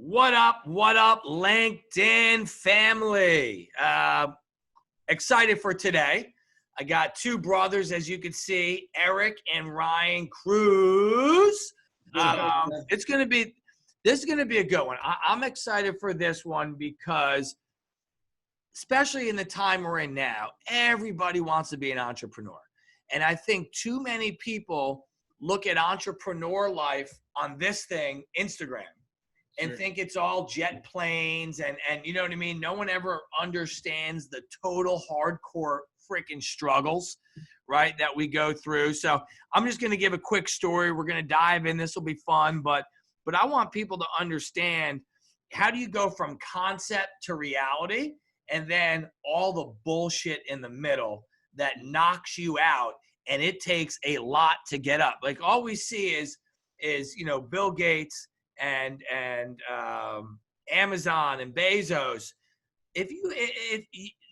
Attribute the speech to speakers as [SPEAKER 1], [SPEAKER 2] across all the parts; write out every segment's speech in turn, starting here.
[SPEAKER 1] What up, LinkedIn family? Excited for today. I got two brothers, as you can see, Eric and Ryan Cruz. This is going to be a good one. I'm excited for this one because, especially in the time we're in now, everybody wants to be an entrepreneur. And I think too many people look at entrepreneur life on this thing, Instagram, and think it's all jet planes and you know what I mean? No one ever understands the total hardcore freaking struggles, right, that we go through. So I'm just going to give a quick story. We're going to dive in. This will be fun, but I want people to understand, how do you go from concept to reality, and then all the bullshit in the middle that knocks you out, and it takes a lot to get up. Like, all we see is Bill Gates and Amazon and Bezos. If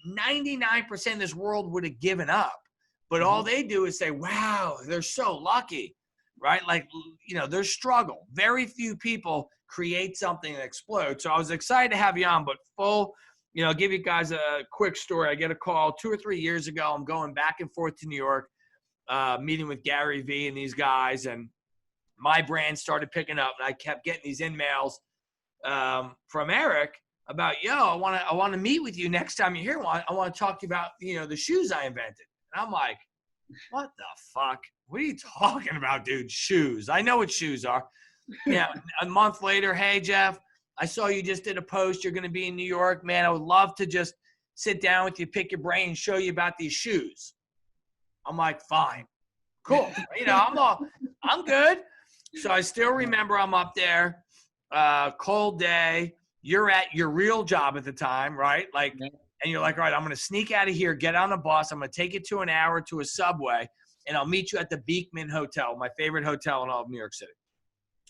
[SPEAKER 1] 99% of this world would have given up, but all they do is say, wow, they're so lucky, right? Like, their struggle. Very few people create something that explodes. So I was excited to have you on, but give you guys a quick story. I get a call 2 or 3 years ago. I'm going back and forth to New York, meeting with Gary Vee and these guys, and my brand started picking up, and I kept getting these emails from Eric about, I want to meet with you next time you're here. I want to talk to you about, the shoes I invented. And I'm like, what the fuck? What are you talking about, dude? Shoes. I know what shoes are. A month later, hey, Jeff, I saw you just did a post. You're going to be in New York, man. I would love to just sit down with you, pick your brain, and show you about these shoes. I'm like, fine, cool. I'm good. So I still remember I'm up there, cold day. You're at your real job at the time, right? Like, and you're like, all right, I'm going to sneak out of here, get on a bus. I'm going to take it to an hour to a subway, and I'll meet you at the Beekman Hotel, my favorite hotel in all of New York City.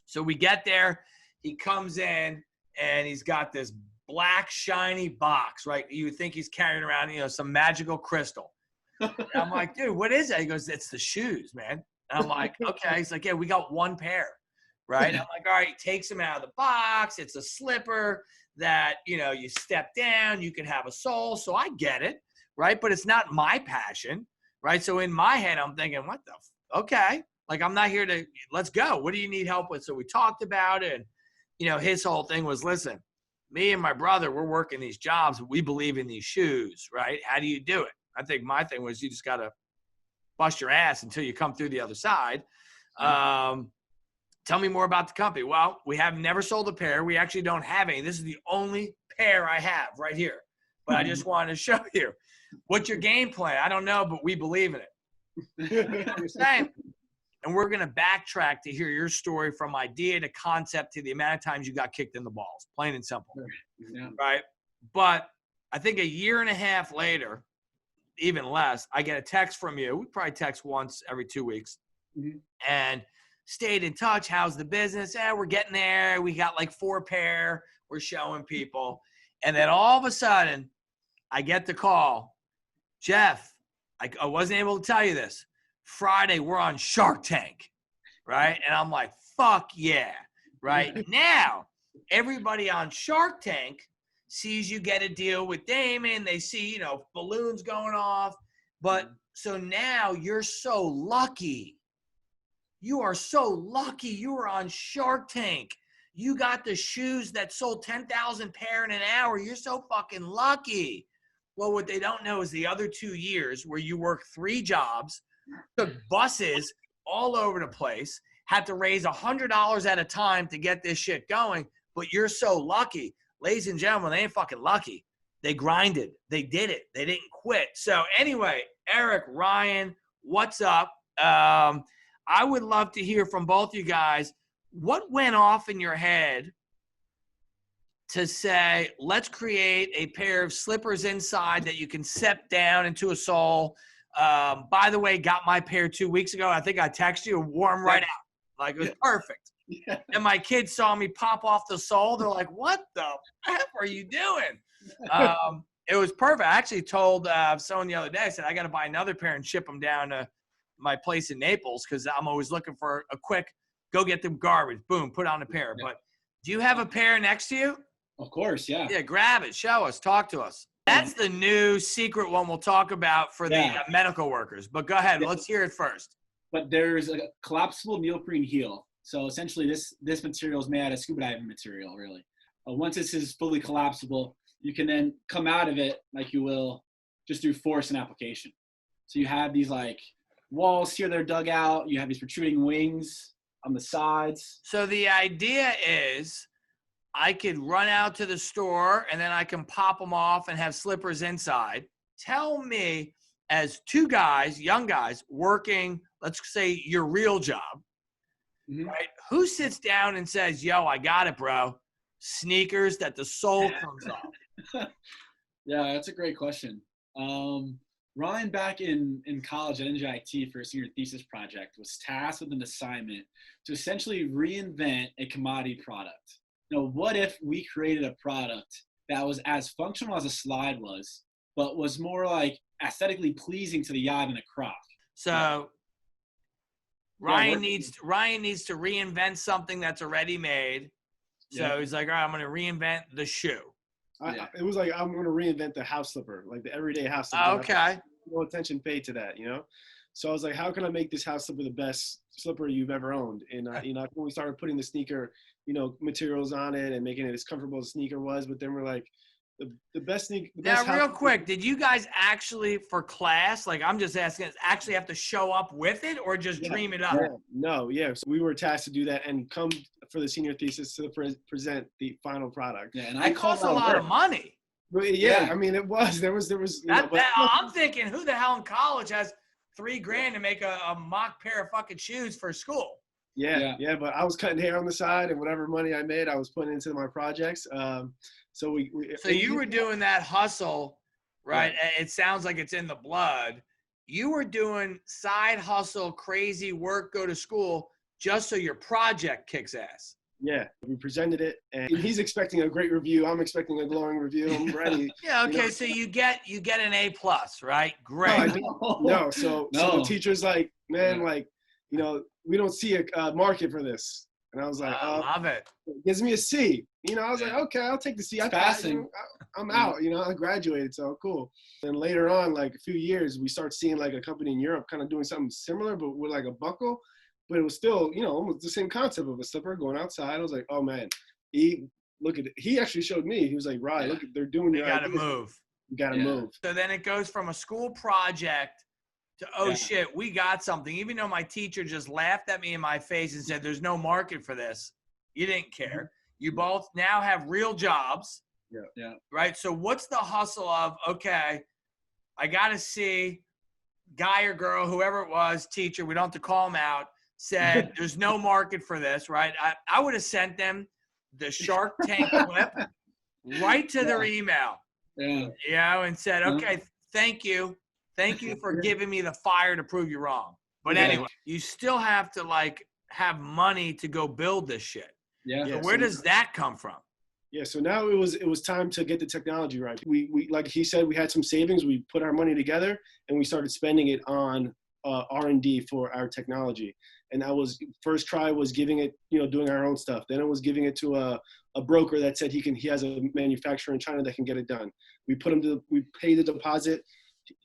[SPEAKER 1] So we get there. He comes in, and he's got this black, shiny box, right? You would think he's carrying around, some magical crystal. And I'm like, dude, what is that? He goes, it's the shoes, man. And I'm like, okay. He's like, yeah, we got one pair, right? I'm like, all right. He takes them out of the box. It's a slipper that, you step down. You can have a sole. So I get it, right? But it's not my passion, right? So in my head, I'm thinking, okay. Like, I'm not here to, let's go. What do you need help with? So we talked about it. And, his whole thing was, listen, me and my brother, we're working these jobs. We believe in these shoes, right? How do you do it? I think my thing was, you just got to bust your ass until you come through the other side. Tell me more about the company. Well, we have never sold a pair. We actually don't have any. This is the only pair I have right here. But I just wanted to show you. What's your game plan? I don't know, but we believe in it. And we're going to backtrack to hear your story from idea to concept to the amount of times you got kicked in the balls. Plain and simple. Yeah. Right? But I think a year and a half later, even less, I get a text from you. We probably text once every 2 weeks. And stayed in touch. How's the business? We're getting there. We got like 4 pair. We're showing people. And then all of a sudden, I get the call. Jeff, I wasn't able to tell you this. Friday, we're on Shark Tank, right? And I'm like, fuck yeah, right? Now, everybody on Shark Tank sees you get a deal with Damon. They see, balloons going off. But so now you're so lucky. You are so lucky you were on Shark Tank. You got the shoes that sold 10,000 pair in an hour. You're so fucking lucky. Well, what they don't know is the other 2 years where you worked 3 jobs, took buses all over the place, had to raise $100 at a time to get this shit going. But you're so lucky. Ladies and gentlemen, they ain't fucking lucky. They grinded. They did it. They didn't quit. So anyway, Eric, Ryan, what's up? I would love to hear from both you guys. What went off in your head to say, let's create a pair of slippers inside that you can step down into a sole? By the way, got my pair 2 weeks ago. I think I texted you, wore them right out. Like, it was perfect. Yeah. And my kids saw me pop off the sole. They're like, what the F are you doing? It was perfect. I actually told someone the other day, I said, I got to buy another pair and ship them down to my place in Naples because I'm always looking for a quick, go get them garbage. Boom, put on a pair. Yeah. But Do you have a pair next to you?
[SPEAKER 2] Of course, yeah.
[SPEAKER 1] Yeah, grab it. Show us. Talk to us. That's the new secret one we'll talk about for the medical workers. But go ahead. Let's hear it first.
[SPEAKER 2] But there's a collapsible neoprene heel. So essentially, this material is made out of scuba diving material, really. Once this is fully collapsible, you can then come out of it like you will just through force and application. So you have these like walls here that are dug out. You have these protruding wings on the sides.
[SPEAKER 1] So the idea is I could run out to the store and then I can pop them off and have slippers inside. Tell me, as two guys, young guys, working, let's say your real job, right? Who sits down and says, yo, I got it, bro. Sneakers that the sole comes off.
[SPEAKER 2] Yeah, that's a great question. Ryan, back in college at NJIT for a senior thesis project, was tasked with an assignment to essentially reinvent a commodity product. What if we created a product that was as functional as a slide was, but was more like aesthetically pleasing to the eye than a croc?
[SPEAKER 1] So Ryan needs to reinvent something that's already made. So he's like, all right, I'm going to reinvent the shoe.
[SPEAKER 3] It was like, I'm going to reinvent the house slipper, like the everyday house slipper.
[SPEAKER 1] Okay.
[SPEAKER 3] No attention paid to that, So I was like, how can I make this house slipper the best slipper you've ever owned? And, when we started putting the sneaker, materials on it and making it as comfortable as a sneaker was, but then we're like, the best sneaker.
[SPEAKER 1] Now, real quick, did you guys actually, for class, like I'm just asking, actually have to show up with it or just dream it up?
[SPEAKER 3] No. So we were tasked to do that and come for the senior thesis to present the final product.
[SPEAKER 2] Yeah, and
[SPEAKER 1] it costs a lot of money.
[SPEAKER 3] But I mean, it was. There was.
[SPEAKER 1] I'm thinking, who the hell in college has $3,000 to make a mock pair of fucking shoes for school?
[SPEAKER 3] Yeah. But I was cutting hair on the side, and whatever money I made, I was putting into my projects. So you
[SPEAKER 1] were doing that hustle, right? Yeah. It sounds like it's in the blood. You were doing side hustle, crazy work, go to school, just so your project kicks ass.
[SPEAKER 3] Yeah, we presented it, and he's expecting a great review. I'm expecting a glowing review. I'm ready.
[SPEAKER 1] Yeah, okay. So you get an A+, right? Great.
[SPEAKER 3] No, so the teacher's like, man, we don't see a market for this. And I was like,
[SPEAKER 1] I love it.
[SPEAKER 3] Gives me a C. I was like, okay, I'll take the C. I'm out. I graduated, so cool. And later on, like a few years, we start seeing like a company in Europe kind of doing something similar, but with like a buckle. But it was still, almost the same concept of a slipper going outside. I was like, oh man, look at it. He actually showed me. He was like, right, look, they're doing.
[SPEAKER 1] You gotta move.
[SPEAKER 3] You gotta move.
[SPEAKER 1] So then it goes from a school project to, shit, we got something. Even though my teacher just laughed at me in my face and said, there's no market for this. You didn't care. You both now have real jobs.
[SPEAKER 3] Yeah.
[SPEAKER 1] Right? So what's the hustle of, okay, I got to see guy or girl, whoever it was, teacher, we don't have to call them out, said there's no market for this, right? I would have sent them the Shark Tank clip right to their email.
[SPEAKER 2] Yeah.
[SPEAKER 1] And said, okay, thank you. Thank you for giving me the fire to prove you wrong. But anyway, you still have to have money to go build this shit.
[SPEAKER 2] Yeah.
[SPEAKER 1] So where does that come from?
[SPEAKER 3] Yeah. So now it was time to get the technology right. We like he said, we had some savings. We put our money together and we started spending it on R&D for our technology. And that was first try was giving it, doing our own stuff. Then it was giving it to a broker that said he has a manufacturer in China that can get it done. We paid the deposit.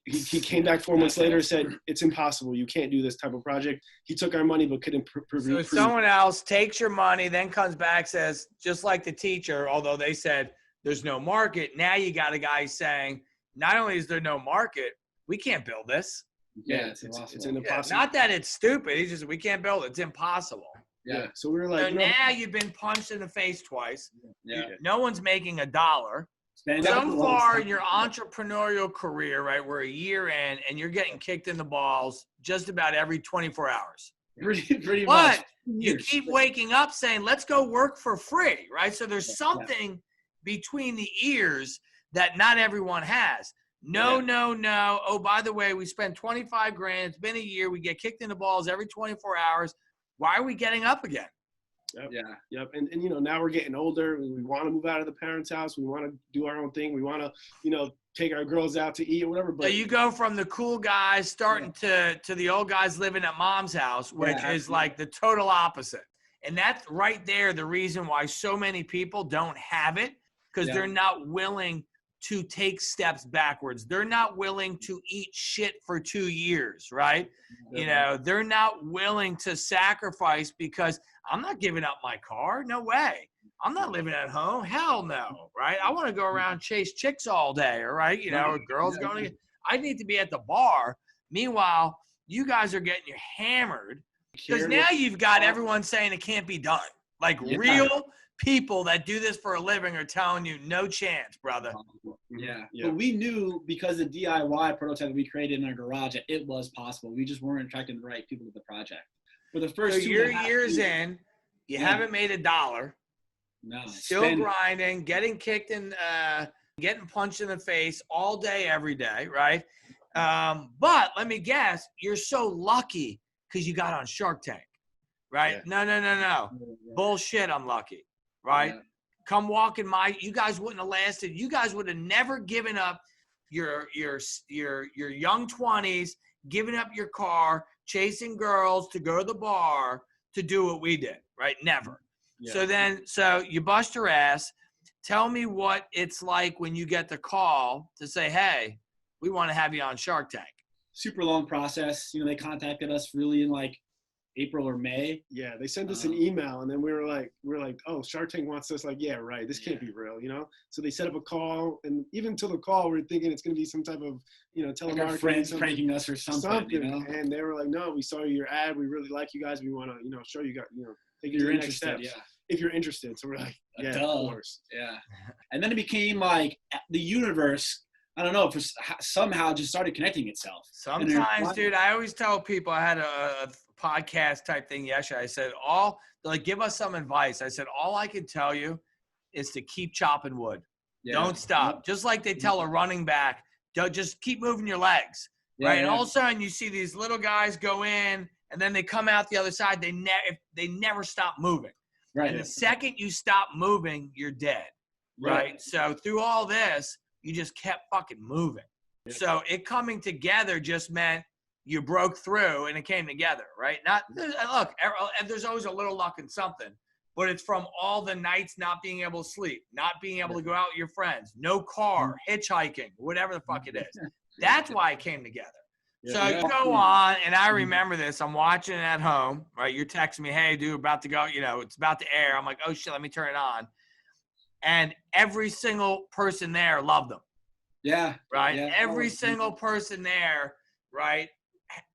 [SPEAKER 3] He came back 4 months later and said, it's impossible. You can't do this type of project. He took our money but couldn't prove.
[SPEAKER 1] So someone else takes your money, then comes back, says, just like the teacher, although they said there's no market, now you got a guy saying, not only is there no market, we can't build this.
[SPEAKER 2] Yeah, it's impossible.
[SPEAKER 3] It's an impossible.
[SPEAKER 1] Not that it's stupid. It's just we can't build it. It's impossible.
[SPEAKER 3] Yeah. So we were like,
[SPEAKER 1] so now you've been punched in the face twice.
[SPEAKER 2] Yeah.
[SPEAKER 1] No one's making $1. So far in your entrepreneurial career, right, we're a year in, and you're getting kicked in the balls just about every 24 hours.
[SPEAKER 2] Pretty much.
[SPEAKER 1] But you keep waking up saying, let's go work for free, right? So there's something between the ears that not everyone has. No. Oh, by the way, we spent $25,000. It's been a year. We get kicked in the balls every 24 hours. Why are we getting up again?
[SPEAKER 3] Yep. And now we're getting older. We want to move out of the parents' house. We want to do our own thing. We want to, take our girls out to eat or whatever. But
[SPEAKER 1] so you go from the cool guys starting to the old guys living at mom's house, which is like the total opposite. And that's right there the reason why so many people don't have it, because they're not willing to take steps backwards. They're not willing to eat shit for 2 years, right? You know, they're not willing to sacrifice because I'm not giving up my car. No way. I'm not living at home. Hell no, right? I want to go around and chase chicks all day, all right? You know, or girls going to, I need to be at the bar. Meanwhile, you guys are getting hammered because now you've got everyone saying it can't be done. Like real people that do this for a living are telling you no chance, brother.
[SPEAKER 2] Yeah. But we knew because the DIY prototype that we created in our garage that it was possible. We just weren't attracting the right people to the project. For the first 2
[SPEAKER 1] years in, you haven't made $1.
[SPEAKER 2] No.
[SPEAKER 1] Still grinding, getting kicked in, getting punched in the face all day, every day, right? But let me guess, you're so lucky because you got on Shark Tank, right? No. Bullshit, I'm lucky. Right? Yeah. Come walk in you guys wouldn't have lasted. You guys would have never given up your young 20s, giving up your car, chasing girls to go to the bar to do what we did, right? Never. Yeah. So you bust your ass. Tell me what it's like when you get the call to say, hey, we want to have you on Shark Tank.
[SPEAKER 2] Super long process. You know, they contacted us really in like April or May.
[SPEAKER 3] Yeah, they sent us an email, and then we were like, oh, Shark Tank wants us. Like, yeah, right. This can't be real, you know. So they set up a call, and even till the call, we were thinking it's going to be some type of, you know, telemarketing,
[SPEAKER 2] like our friends pranking us or something. You know?
[SPEAKER 3] And they were like, no, we saw your ad. We really like you guys. We want to, you know, show you guys, you know, take you to the next steps. Yeah. If you're interested. So we're like, yeah, of course.
[SPEAKER 2] Yeah. And then it became like the universe. I don't know, somehow just started connecting itself.
[SPEAKER 1] Sometimes, dude, I always tell people, I had a podcast type thing yesterday. I said, like, give us some advice. I said, all I can tell you is to keep chopping wood. Yeah. Don't stop. Just like they tell a running back, just keep moving your legs, right? And all of a sudden you see these little guys go in and then they come out the other side. They never stop moving. Right. And the second you stop moving, you're dead, right? So through all this, you just kept fucking moving. Yeah. So it coming together just meant you broke through and it came together, right? Look, there's always a little luck in something, but it's from all the nights not being able to sleep, not being able to go out with your friends, no car, hitchhiking, whatever the fuck it is. That's why it came together. So you go on, and I remember this. I'm watching it at home, right? You're texting me, hey, dude, about to go, you know, it's about to air. I'm like, oh, shit, let me turn it on. And every single person there loved them.
[SPEAKER 2] Yeah.
[SPEAKER 1] Right? Yeah. Every single person there, right,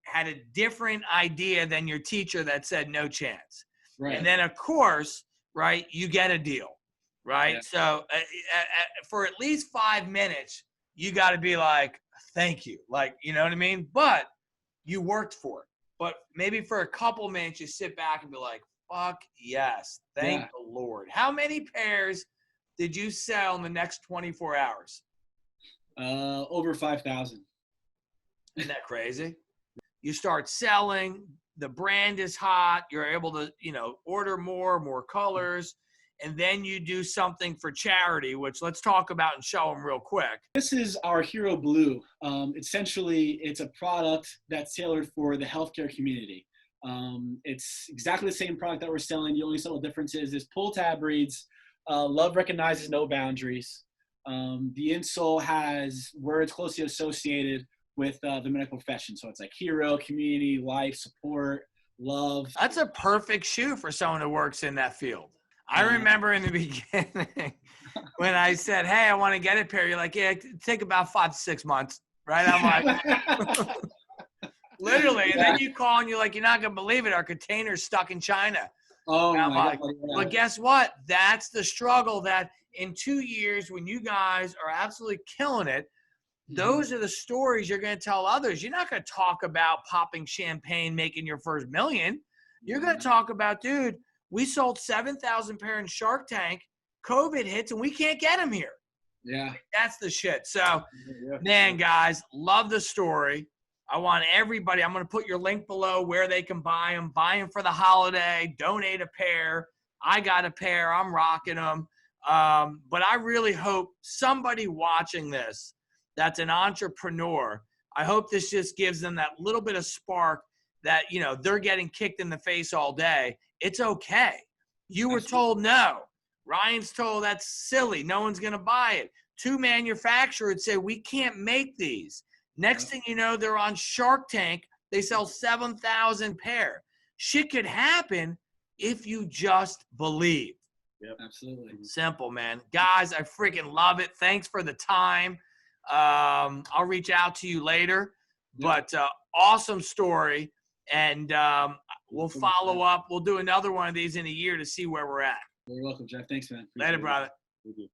[SPEAKER 1] had a different idea than your teacher that said no chance. Right. And then, of course, right, you get a deal, right? Yeah. So for at least 5 minutes, you got to be like, thank you. Like, you know what I mean? But you worked for it. But maybe for a couple minutes, you sit back and be like, fuck yes. Thank the Lord. How many pairs did you sell in the next 24 hours?
[SPEAKER 2] Over 5,000.
[SPEAKER 1] Isn't that crazy? You start selling, the brand is hot, you're able to, you know, order more colors, and then you do something for charity, which let's talk about and show them real quick.
[SPEAKER 2] This is our Hero Blue. Essentially, it's a product that's tailored for the healthcare community. It's exactly the same product that we're selling. The only subtle difference is pull tab reads, love recognizes no boundaries. The insole has words closely associated with the medical profession. So it's like hero, community, life, support, love.
[SPEAKER 1] That's a perfect shoe for someone who works in that field. I remember in the beginning when I said, hey, I want to get a pair. You're like, yeah, take about 5 to 6 months, right? I'm like, literally. And then you call and you're like, you're not going to believe it. Our container's stuck in China.
[SPEAKER 2] Oh,
[SPEAKER 1] and I'm
[SPEAKER 2] my
[SPEAKER 1] like,
[SPEAKER 2] God.
[SPEAKER 1] Well, guess what? That's the struggle that in 2 years when you guys are absolutely killing it, those are the stories you're going to tell others. You're not going to talk about popping champagne, making your first $1 million. You're going to talk about, dude, we sold 7,000 pairs in Shark Tank. COVID hits and we can't get them here.
[SPEAKER 2] Yeah.
[SPEAKER 1] That's the shit. So, man, guys, love the story. I want everybody, I'm going to put your link below where they can buy them. Buy them for the holiday. Donate a pair. I got a pair. I'm rocking them. But I really hope somebody watching this that's an entrepreneur, I hope this just gives them that little bit of spark that, you know, they're getting kicked in the face all day. It's okay. You were told no. Ryan's told that's silly. No one's going to buy it. Two manufacturers say, we can't make these. Next thing you know, they're on Shark Tank. They sell 7,000 pair. Shit could happen if you just believe.
[SPEAKER 3] Yep.
[SPEAKER 2] Absolutely.
[SPEAKER 1] Simple, man. Guys, I freaking love it. Thanks for the time. I'll reach out to you later. But awesome story. And we'll follow up. We'll do another one of these in a year to see where we're at.
[SPEAKER 2] You're welcome, Jeff. Thanks, man.
[SPEAKER 1] Later, brother.
[SPEAKER 3] Thank you.